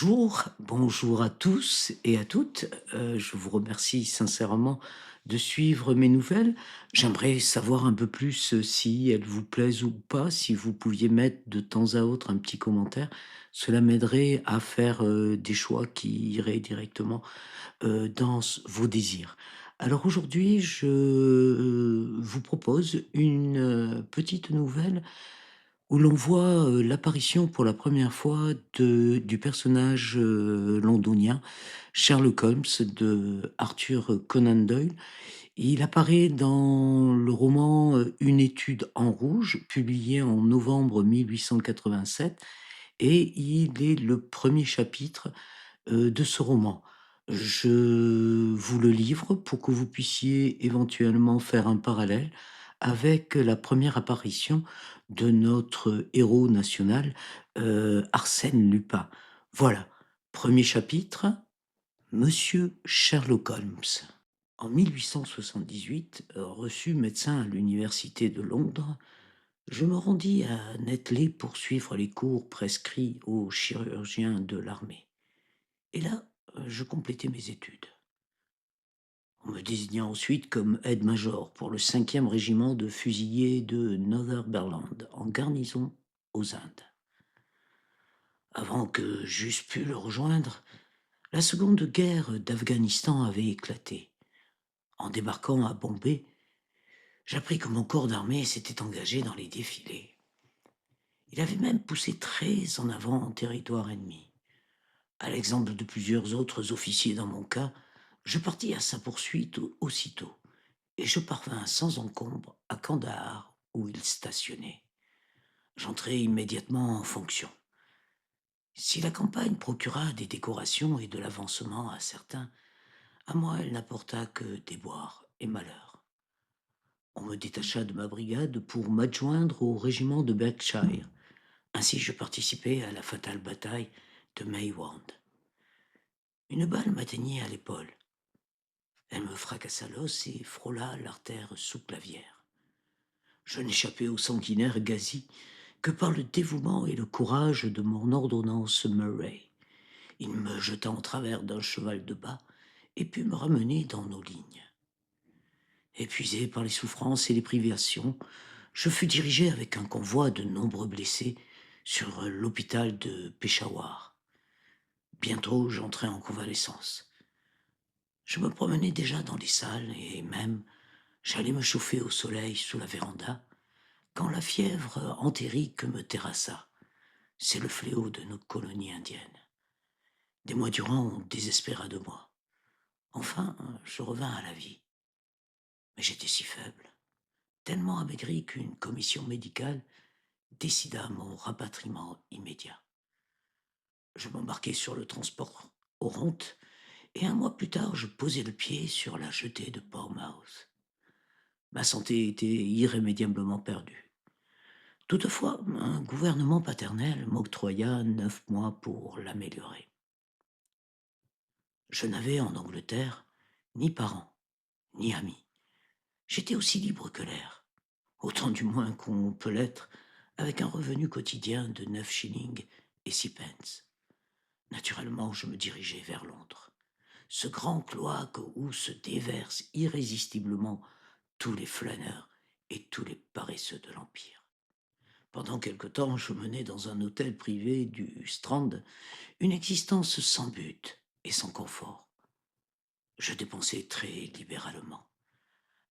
Bonjour à tous et à toutes. Je vous remercie sincèrement de suivre mes nouvelles. J'aimerais savoir un peu plus si elles vous plaisent ou pas, si vous pouviez mettre de temps à autre un petit commentaire. Cela m'aiderait à faire des choix qui iraient directement dans vos désirs. Alors aujourd'hui, je vous propose une petite nouvelle où l'on voit, l'apparition pour la première fois du personnage, londonien Sherlock Holmes de Arthur Conan Doyle. Il apparaît dans le roman, Une étude en rouge, publié en novembre 1887 et il est le premier chapitre, de ce roman. Je vous le livre pour que vous puissiez éventuellement faire un parallèle avec la première apparition de notre héros national, Arsène Lupin. Voilà, premier chapitre, Monsieur Sherlock Holmes. En 1878, reçu médecin à l'université de Londres, je me rendis à Netley pour suivre les cours prescrits aux chirurgiens de l'armée. Et là, je complétais mes études. On me désigna ensuite comme aide-major pour le 5e régiment de fusiliers de Northumberland, en garnison aux Indes. Avant que j'eusse pu le rejoindre, la seconde guerre d'Afghanistan avait éclaté. En débarquant à Bombay, j'appris que mon corps d'armée s'était engagé dans les défilés. Il avait même poussé très en avant en territoire ennemi. À l'exemple de plusieurs autres officiers dans mon cas, je partis à sa poursuite aussitôt, et je parvins sans encombre à Kandahar, où il stationnait. J'entrai immédiatement en fonction. Si la campagne procura des décorations et de l'avancement à certains, à moi elle n'apporta que déboires et malheurs. On me détacha de ma brigade pour m'adjoindre au régiment de Berkshire. Ainsi je participai à la fatale bataille de Maywand. Une balle m'atteignit à l'épaule. Elle me fracassa l'os et frôla l'artère sous-clavière. Je n'échappai au sanguinaire Gazi que par le dévouement et le courage de mon ordonnance Murray. Il me jeta en travers d'un cheval de bas et put me ramener dans nos lignes. Épuisé par les souffrances et les privations, je fus dirigé avec un convoi de nombreux blessés sur l'hôpital de Peshawar. Bientôt, j'entrai en convalescence. Je me promenais déjà dans les salles et même j'allais me chauffer au soleil sous la véranda quand la fièvre entérique me terrassa. C'est le fléau de nos colonies indiennes. Des mois durant, on désespéra de moi. Enfin, je revins à la vie. Mais j'étais si faible, tellement amaigri qu'une commission médicale décida mon rapatriement immédiat. Je m'embarquai sur le transport Oronte et un mois plus tard, je posai le pied sur la jetée de Portsmouth. Ma santé était irrémédiablement perdue. Toutefois, un gouvernement paternel m'octroya 9 mois pour l'améliorer. Je n'avais en Angleterre ni parents, ni amis. J'étais aussi libre que l'air, autant du moins qu'on peut l'être, avec un revenu quotidien de 9 shillings et 6 pence. Naturellement, je me dirigeai vers Londres, ce grand cloaque où se déversent irrésistiblement tous les flâneurs et tous les paresseux de l'Empire. Pendant quelque temps, je menai dans un hôtel privé du Strand une existence sans but et sans confort. Je dépensais très libéralement.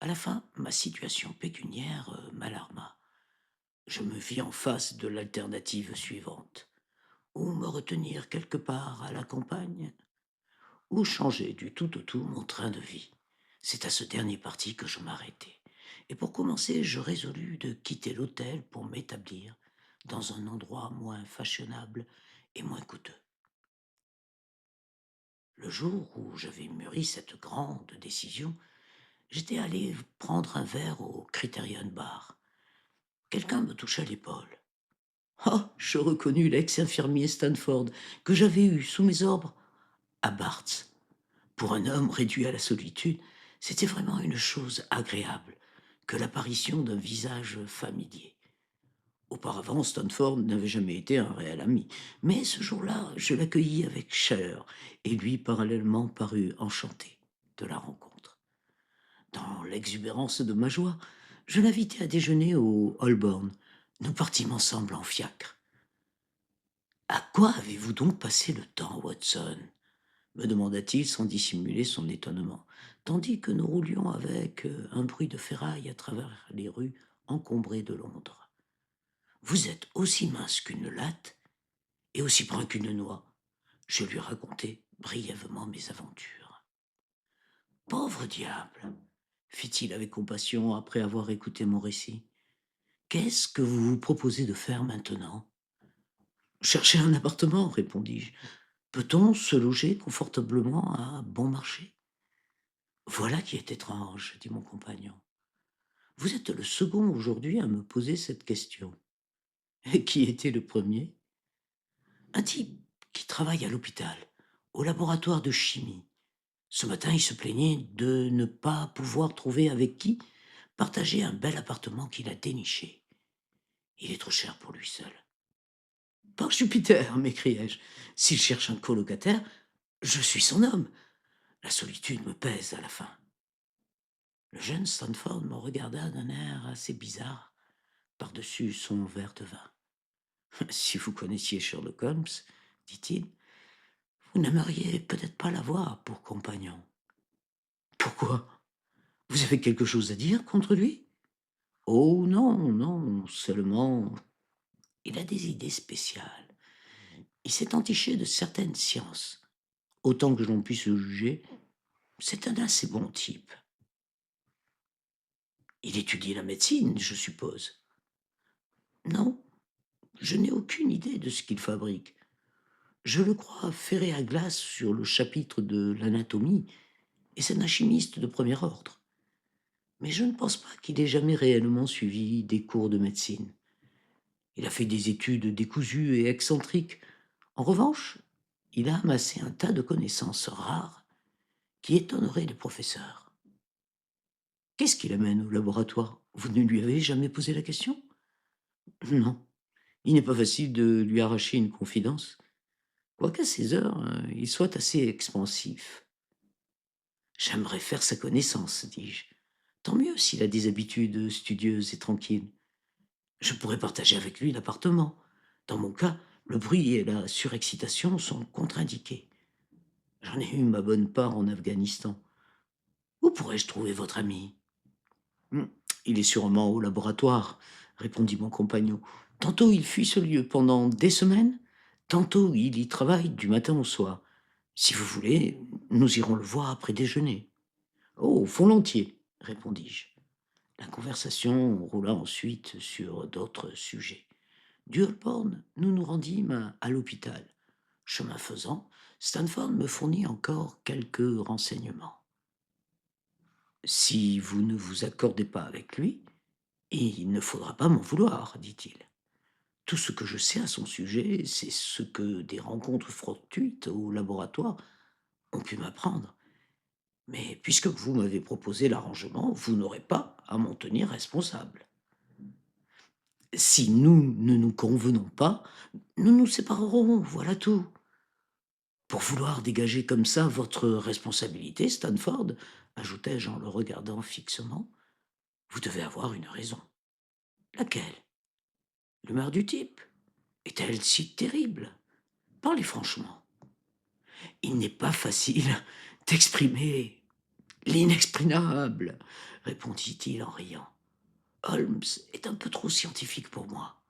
À la fin, ma situation pécuniaire m'alarma. Je me vis en face de l'alternative suivante. Ou me retenir quelque part à la campagne, ou changer du tout au tout mon train de vie. C'est à ce dernier parti que je m'arrêtai. Et pour commencer, je résolus de quitter l'hôtel pour m'établir dans un endroit moins fashionable et moins coûteux. Le jour où j'avais mûri cette grande décision, j'étais allé prendre un verre au Criterion Bar. Quelqu'un me toucha l'épaule. Ah, je reconnus l'ex-infirmier Stanford que j'avais eu sous mes ordres à Barts. Pour un homme réduit à la solitude, c'était vraiment une chose agréable que l'apparition d'un visage familier. Auparavant, Stanford n'avait jamais été un réel ami, mais ce jour-là, je l'accueillis avec chaleur et lui parallèlement parut enchanté de la rencontre. Dans l'exubérance de ma joie, je l'invitai à déjeuner au Holborn. Nous partîmes ensemble en fiacre. À quoi avez-vous donc passé le temps, Watson? Me demanda-t-il sans dissimuler son étonnement, tandis que nous roulions avec un bruit de ferraille à travers les rues encombrées de Londres. Vous êtes aussi mince qu'une latte et aussi brun qu'une noix. Je lui racontai brièvement mes aventures. Pauvre diable, fit-il avec compassion après avoir écouté mon récit. Qu'est-ce que vous vous proposez de faire maintenant? Chercher un appartement, répondis-je. Peut-on se loger confortablement à bon marché? Voilà qui est étrange, dit mon compagnon. Vous êtes le second aujourd'hui à me poser cette question. Et qui était le premier? Un type qui travaille à l'hôpital, au laboratoire de chimie. Ce matin, il se plaignait de ne pas pouvoir trouver avec qui partager un bel appartement qu'il a déniché. Il est trop cher pour lui seul. Par Jupiter, m'écriai-je, s'il cherche un colocataire, je suis son homme. La solitude me pèse à la fin. Le jeune Stanford me regarda d'un air assez bizarre par-dessus son verre de vin. Si vous connaissiez Sherlock Holmes, dit-il, vous n'aimeriez peut-être pas l'avoir pour compagnon. Pourquoi? Vous avez quelque chose à dire contre lui? Oh non, non, seulement il a des idées spéciales. Il s'est entiché de certaines sciences. Autant que l'on puisse le juger, c'est un assez bon type. Il étudie la médecine, je suppose. Non, je n'ai aucune idée de ce qu'il fabrique. Je le crois ferré à glace sur le chapitre de l'anatomie, et c'est un chimiste de premier ordre. Mais je ne pense pas qu'il ait jamais réellement suivi des cours de médecine. Il a fait des études décousues et excentriques. En revanche, il a amassé un tas de connaissances rares qui étonneraient les professeurs. Qu'est-ce qui l'amène au laboratoire? Vous ne lui avez jamais posé la question? Non, il n'est pas facile de lui arracher une confidence, quoiqu'à ces heures, il soit assez expansif. J'aimerais faire sa connaissance, dis-je. Tant mieux s'il a des habitudes studieuses et tranquilles. Je pourrais partager avec lui l'appartement. Dans mon cas, le bruit et la surexcitation sont contre-indiqués. J'en ai eu ma bonne part en Afghanistan. Où pourrais-je trouver votre ami? Il est sûrement au laboratoire, répondit mon compagnon. Tantôt il fuit ce lieu pendant des semaines, tantôt il y travaille du matin au soir. Si vous voulez, nous irons le voir après déjeuner. Oh, volontiers, répondis-je. La conversation roula ensuite sur d'autres sujets. Du Holborn, nous nous rendîmes à l'hôpital. Chemin faisant, Stanford me fournit encore quelques renseignements. Si vous ne vous accordez pas avec lui, il ne faudra pas m'en vouloir, dit-il. Tout ce que je sais à son sujet, c'est ce que des rencontres fortuites au laboratoire ont pu m'apprendre. Mais puisque vous m'avez proposé l'arrangement, vous n'aurez pas à m'en tenir responsable. Si nous ne nous convenons pas, nous nous séparerons, voilà tout. Pour vouloir dégager comme ça votre responsabilité, Stanford, ajoutai-je en le regardant fixement, vous devez avoir une raison. Laquelle? L'humeur du type est-elle si terrible? Parlez franchement. Il n'est pas facile d'exprimer l'inexprimable, répondit-il en riant. Holmes est un peu trop scientifique pour moi.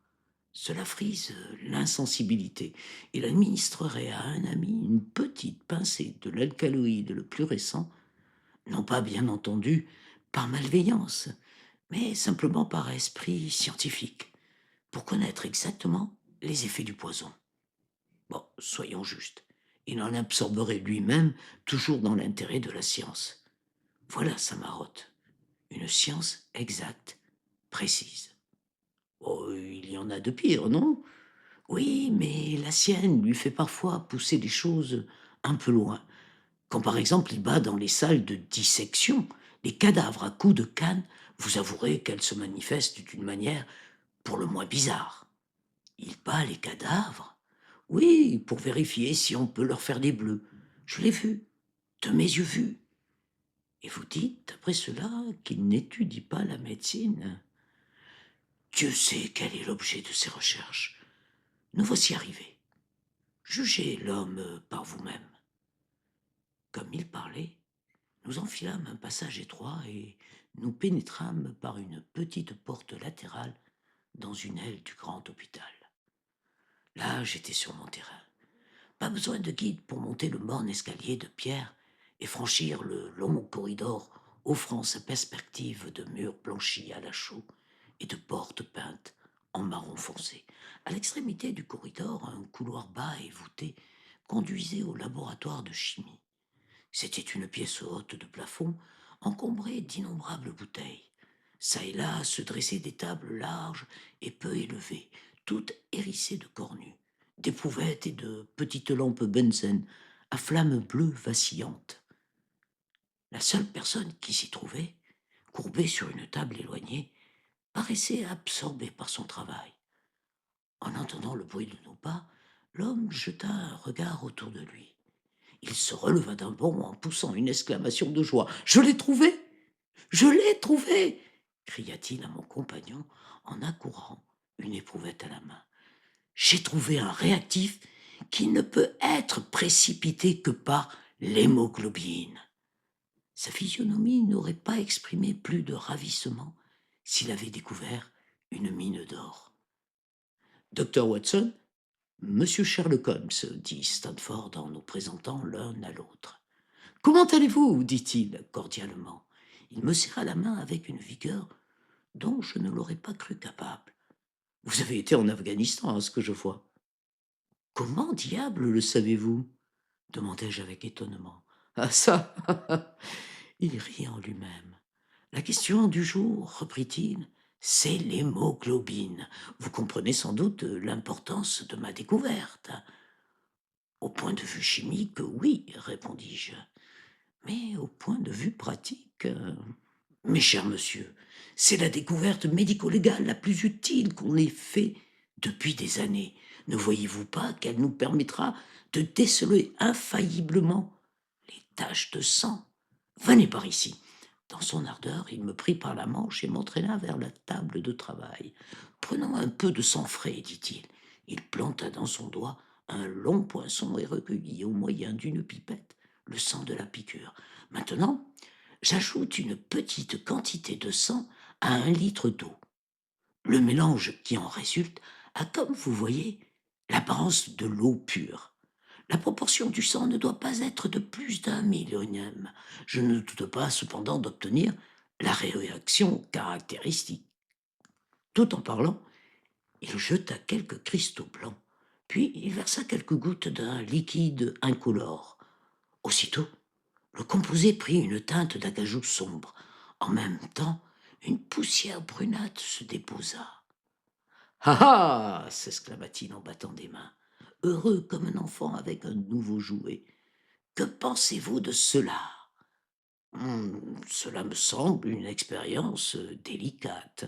Cela frise l'insensibilité. Il administrerait à un ami une petite pincée de l'alcaloïde le plus récent, non pas bien entendu par malveillance, mais simplement par esprit scientifique, pour connaître exactement les effets du poison. Bon, soyons justes, il en absorberait lui-même toujours dans l'intérêt de la science. Voilà sa marotte, une science exacte, précise. Oh, il y en a de pire, non? Oui, mais la sienne lui fait parfois pousser des choses un peu loin. Quand par exemple il bat dans les salles de dissection les cadavres à coups de canne, vous avouerez qu'elle se manifeste d'une manière pour le moins bizarre. Il bat les cadavres. Oui, pour vérifier si on peut leur faire des bleus. Je l'ai vu, de mes yeux vus. Et vous dites, après cela, qu'il n'étudie pas la médecine. Dieu sait quel est l'objet de ses recherches. Nous voici arrivés. Jugez l'homme par vous-même. Comme il parlait, nous enfilâmes un passage étroit et nous pénétrâmes par une petite porte latérale dans une aile du grand hôpital. Là, j'étais sur mon terrain. Pas besoin de guide pour monter le morne escalier de pierre et franchir le long corridor offrant sa perspective de murs blanchis à la chaux et de portes peintes en marron foncé. À l'extrémité du corridor, un couloir bas et voûté conduisait au laboratoire de chimie. C'était une pièce haute de plafond, encombrée d'innombrables bouteilles. Ça et là se dressaient des tables larges et peu élevées, toutes hérissées de cornues, d'éprouvettes et de petites lampes Bunsen à flammes bleues vacillantes. La seule personne qui s'y trouvait, courbée sur une table éloignée, paraissait absorbée par son travail. En entendant le bruit de nos pas, l'homme jeta un regard autour de lui. Il se releva d'un bond en poussant une exclamation de joie. « Je l'ai trouvé! Je l'ai trouvé !» cria-t-il à mon compagnon en accourant, une éprouvette à la main. « J'ai trouvé un réactif qui ne peut être précipité que par l'hémoglobine. » Sa physionomie n'aurait pas exprimé plus de ravissement s'il avait découvert une mine d'or. « Docteur Watson, Monsieur Sherlock Holmes, dit Stanford en nous présentant l'un à l'autre. « Comment allez-vous » dit-il cordialement. Il me serra la main avec une vigueur dont je ne l'aurais pas cru capable. « Vous avez été en Afghanistan, à ce que je vois. »« Comment diable le savez-vous » demandai-je avec étonnement. « Ah ça !» Il rit en lui-même. « La question du jour, reprit-il, c'est l'hémoglobine. Vous comprenez sans doute l'importance de ma découverte. » « Au point de vue chimique, oui, répondis-je. Mais au point de vue pratique, mes chers monsieur, c'est la découverte médico-légale la plus utile qu'on ait fait depuis des années. Ne voyez-vous pas qu'elle nous permettra de déceler infailliblement les taches de sang? Venez par ici. » Dans son ardeur, il me prit par la manche et m'entraîna vers la table de travail. « Prenons un peu de sang frais, dit-il. » Il planta dans son doigt un long poinçon et recueillit au moyen d'une pipette le sang de la piqûre. « Maintenant, j'ajoute une petite quantité de sang à 1 litre d'eau. Le mélange qui en résulte a, comme vous voyez, l'apparence de l'eau pure. La proportion du sang ne doit pas être de plus d'1 millionième. Je ne doute pas cependant d'obtenir la réaction caractéristique. » Tout en parlant, il jeta quelques cristaux blancs, puis il versa quelques gouttes d'un liquide incolore. Aussitôt, le composé prit une teinte d'acajou sombre. En même temps, une poussière brunâtre se déposa. « Ah ah !» s'exclama-t-il en battant des mains, heureux comme un enfant avec un nouveau jouet. « Que pensez-vous de cela ? » Cela me semble une expérience délicate,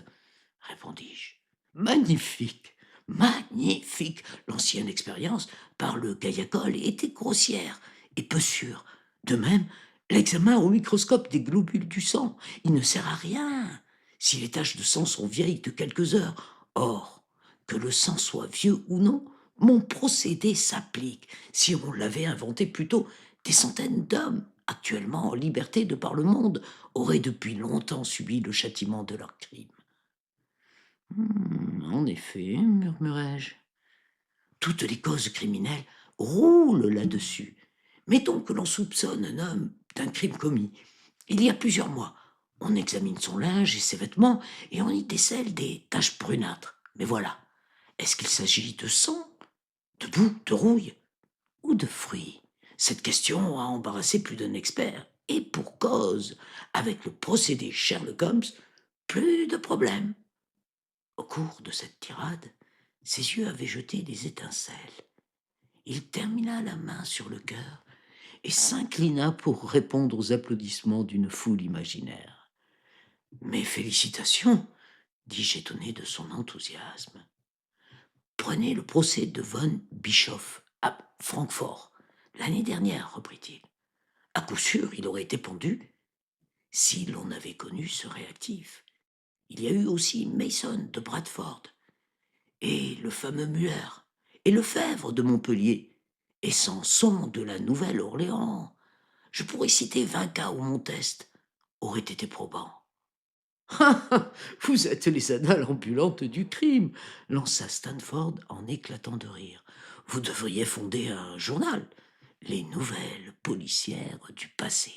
répondis-je. Magnifique, magnifique. L'ancienne expérience par le Gaiacol était grossière et peu sûre. De même, l'examen au microscope des globules du sang, il ne sert à rien si les taches de sang sont vieilles de quelques heures. Or, que le sang soit vieux ou non, mon procédé s'applique. Si on l'avait inventé plus tôt, des centaines d'hommes, actuellement en liberté de par le monde, auraient depuis longtemps subi le châtiment de leurs crimes. En effet, murmurai-je. Toutes les causes criminelles roulent là-dessus. Mettons que l'on soupçonne un homme d'un crime commis. Il y a plusieurs mois, on examine son linge et ses vêtements et on y décèle des taches brunâtres. Mais voilà, est-ce qu'il s'agit de sang, de boue, de rouille ou de fruits? Cette question a embarrassé plus d'un expert. Et pour cause, avec le procédé Sherlock Holmes, plus de problème. Au cours de cette tirade, ses yeux avaient jeté des étincelles. Il termina la main sur le cœur et s'inclina pour répondre aux applaudissements d'une foule imaginaire. « Mes félicitations » dis-je étonné de son enthousiasme. Prenez le procès de von Bischoff à Francfort. L'année dernière, reprit-il. À coup sûr, il aurait été pendu si l'on avait connu ce réactif. Il y a eu aussi Mason de Bradford, et le fameux Muller, et Lefebvre de Montpellier, et Sanson de la Nouvelle-Orléans. Je pourrais citer 20 cas où mon test aurait été probant. Vous êtes les annales ambulantes du crime, lança Stanford en éclatant de rire. Vous devriez fonder un journal, les nouvelles policières du passé.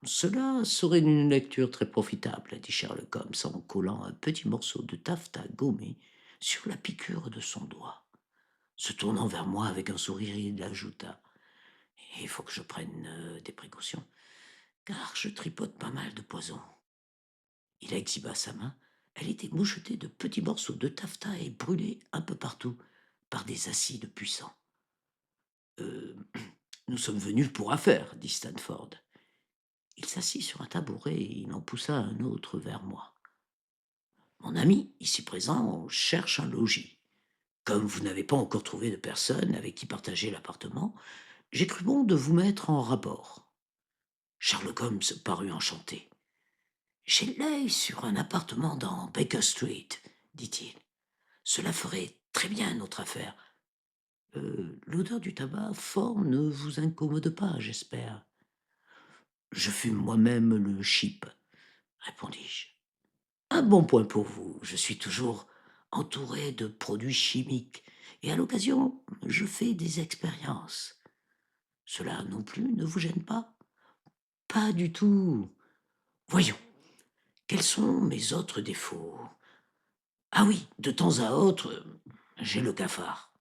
Cela serait une lecture très profitable, dit Sherlock Holmes en collant un petit morceau de taffetas gommé sur la piqûre de son doigt. Se tournant vers moi avec un sourire, il ajouta: il faut que je prenne des précautions, car je tripote pas mal de poison. Il exhiba sa main. Elle était mouchetée de petits morceaux de taffetas et brûlée un peu partout par des acides puissants. Euh, nous sommes venus pour affaire, dit Stanford. Il s'assit sur un tabouret et il en poussa un autre vers moi. Mon ami, ici présent, cherche un logis. Comme vous n'avez pas encore trouvé de personne avec qui partager l'appartement, j'ai cru bon de vous mettre en rapport. Sherlock Holmes parut enchanté. J'ai l'œil sur un appartement dans Baker Street, dit-il. Cela ferait très bien notre affaire. L'odeur du tabac fort ne vous incommode pas, j'espère. Je fume moi-même le chip, répondis-je. Un bon point pour vous, je suis toujours entouré de produits chimiques, et à l'occasion, je fais des expériences. Cela non plus ne vous gêne pas? Pas du tout. Voyons, quels sont mes autres défauts? Ah oui, de temps à autre, j'ai le cafard.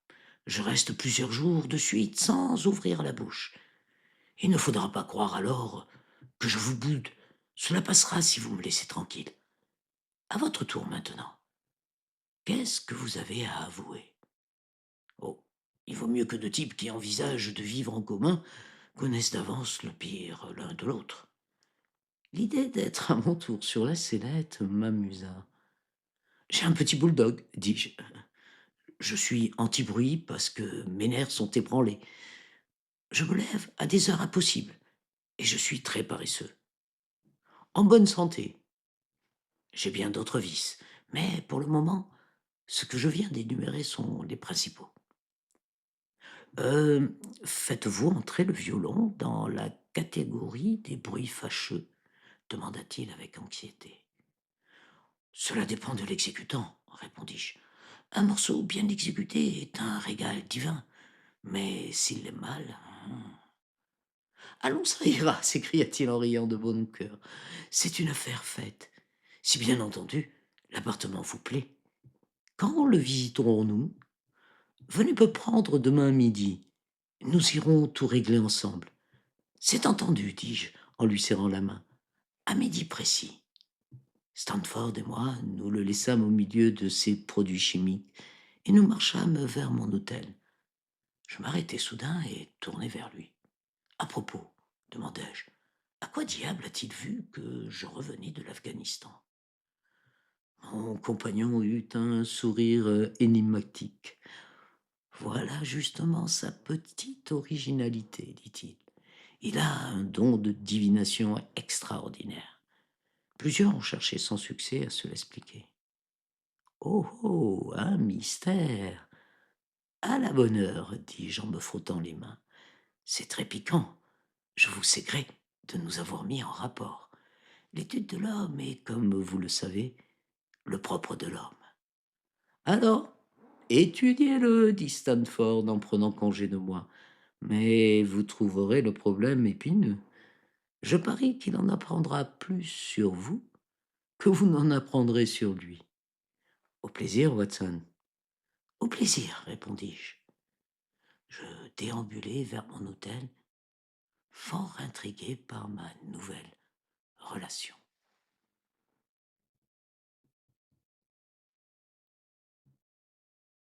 Je reste plusieurs jours de suite sans ouvrir la bouche. Il ne faudra pas croire alors que je vous boude. Cela passera si vous me laissez tranquille. À votre tour maintenant. Qu'est-ce que vous avez à avouer? Oh, il vaut mieux que deux types qui envisagent de vivre en commun connaissent d'avance le pire l'un de l'autre. L'idée d'être à mon tour sur la sellette m'amusa. J'ai un petit bulldog, dis-je. Je suis anti-bruit parce que mes nerfs sont ébranlés. Je me lève à des heures impossibles et je suis très paresseux. En bonne santé. J'ai bien d'autres vices, mais pour le moment, ce que je viens d'énumérer sont les principaux. Euh, Faites-vous entrer le violon dans la catégorie des bruits fâcheux? Demanda-t-il avec anxiété. Cela dépend de l'exécutant, répondis-je. Un morceau bien exécuté est un régal divin, mais s'il est mal... Allons, ça ira, s'écria-t-il en riant de bon cœur. C'est une affaire faite. Si bien entendu, l'appartement vous plaît. Quand le visiterons-nous? Venez me prendre demain midi. Nous irons tout régler ensemble. C'est entendu, dis-je en lui serrant la main. À midi précis. Stanford et moi, nous le laissâmes au milieu de ses produits chimiques et nous marchâmes vers mon hôtel. Je m'arrêtai soudain et tournai vers lui. À propos, demandai-je, à quoi diable a-t-il vu que je revenais de l'Afghanistan? Mon compagnon eut un sourire énigmatique. Voilà justement sa petite originalité, dit-il. Il a un don de divination extraordinaire. Plusieurs ont cherché sans succès à se l'expliquer. Oh oh, un mystère. À la bonne heure, dis-je en me frottant les mains. C'est très piquant. Je vous sais gré de nous avoir mis en rapport. L'étude de l'homme est, comme vous le savez, le propre de l'homme. Alors, étudiez-le, dit Stanford en prenant congé de moi. Mais vous trouverez le problème épineux. Je parie qu'il en apprendra plus sur vous que vous n'en apprendrez sur lui. Au plaisir, Watson. Au plaisir, répondis-je. Je déambulai vers mon hôtel, fort intrigué par ma nouvelle relation.